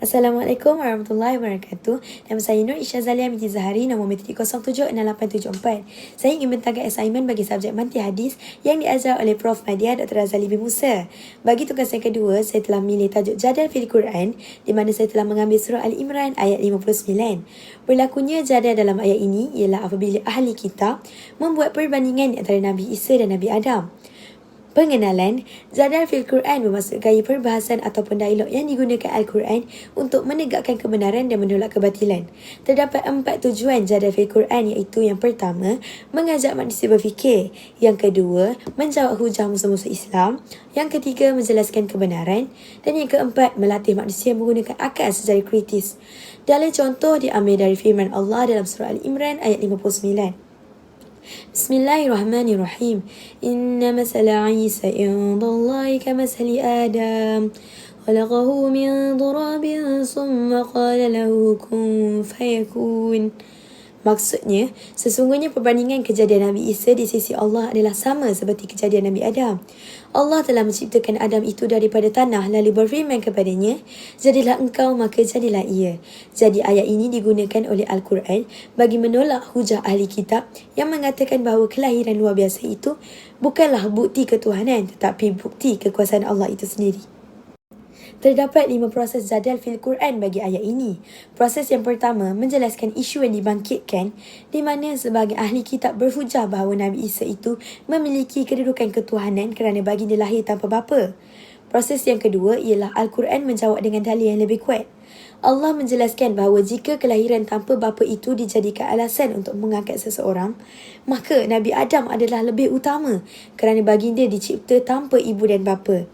Assalamualaikum warahmatullahi wabarakatuh. Nama saya Nur Isha Zalia binti Zahari, nombor metrik 076874. Saya ingin bentangkan assignment bagi subjek Manti Hadis yang diajar oleh Prof. Madia Dr. Razali bin Musa. Bagi tugas yang kedua, saya telah memilih tajuk Jadal fil Quran, di mana saya telah mengambil surah Ali Imran ayat 59. Berlakunya jadal dalam ayat ini ialah apabila ahli kitab membuat perbandingan antara Nabi Isa dan Nabi Adam. Pengenalan, jadal fil Quran bermaksud gaya perbahasan ataupun dialog yang digunakan Al-Quran untuk menegakkan kebenaran dan menolak kebatilan. Terdapat 4 tujuan jadal fil Quran, iaitu yang pertama, mengajak manusia berfikir. Yang kedua, menjawab hujah musuh-musuh Islam. Yang ketiga, menjelaskan kebenaran. Dan yang keempat, melatih manusia menggunakan akal secara kritis. Dalil contoh diambil dari firman Allah dalam surah Al-Imran ayat 59. Bismillahirrahmanirrahim. Inna masala Isa indallahi kamasali Adam. Khalaqahu min turabin summa qala lahu kun fayakun. Maksudnya, sesungguhnya perbandingan kejadian Nabi Isa di sisi Allah adalah sama seperti kejadian Nabi Adam. Allah telah menciptakan Adam itu daripada tanah lalu berfirman kepadanya, jadilah engkau maka jadilah ia. Jadi ayat ini digunakan oleh Al-Quran bagi menolak hujah ahli kitab yang mengatakan bahawa kelahiran luar biasa itu bukanlah bukti ketuhanan tetapi bukti kekuasaan Allah itu sendiri. Terdapat 5 proses jadal fil Quran bagi ayat ini. Proses yang pertama, menjelaskan isu yang dibangkitkan di mana sebagai ahli kitab berhujah bahawa Nabi Isa itu memiliki kedudukan ketuhanan kerana baginda lahir tanpa bapa. Proses yang kedua ialah Al-Quran menjawab dengan dalil yang lebih kuat. Allah menjelaskan bahawa jika kelahiran tanpa bapa itu dijadikan alasan untuk mengangkat seseorang, maka Nabi Adam adalah lebih utama kerana baginda dicipta tanpa ibu dan bapa.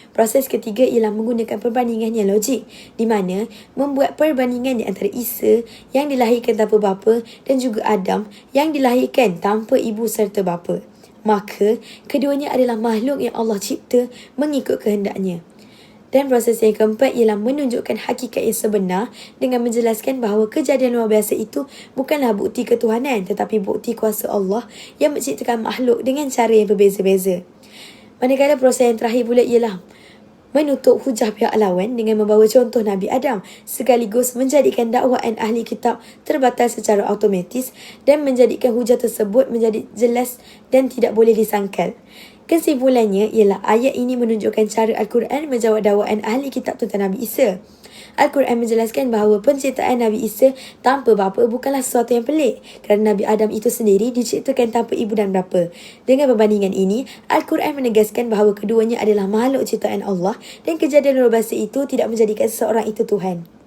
Proses ketiga ialah menggunakan perbandingan yang logik, di mana membuat perbandingan di antara Isa yang dilahirkan tanpa bapa dan juga Adam yang dilahirkan tanpa ibu serta bapa. Maka, keduanya adalah makhluk yang Allah cipta mengikut kehendaknya. Dan proses yang keempat ialah menunjukkan hakikat yang sebenar dengan menjelaskan bahawa kejadian luar biasa itu bukanlah bukti ketuhanan tetapi bukti kuasa Allah yang menciptakan makhluk dengan cara yang berbeza-beza. Manakala proses yang terakhir pula ialah menutup hujah pihak lawan dengan membawa contoh Nabi Adam sekaligus menjadikan dakwaan ahli kitab terbatal secara automatis dan menjadikan hujah tersebut menjadi jelas dan tidak boleh disangkal. Kesimpulannya ialah ayat ini menunjukkan cara Al-Quran menjawab dakwaan ahli kitab tentang Nabi Isa. Al-Quran menjelaskan bahawa penciptaan Nabi Isa tanpa bapa bukanlah sesuatu yang pelik kerana Nabi Adam itu sendiri diciptakan tanpa ibu dan bapa. Dengan perbandingan ini, Al-Quran menegaskan bahawa keduanya adalah makhluk ciptaan Allah dan kejadian luar biasa itu tidak menjadikan seseorang itu Tuhan.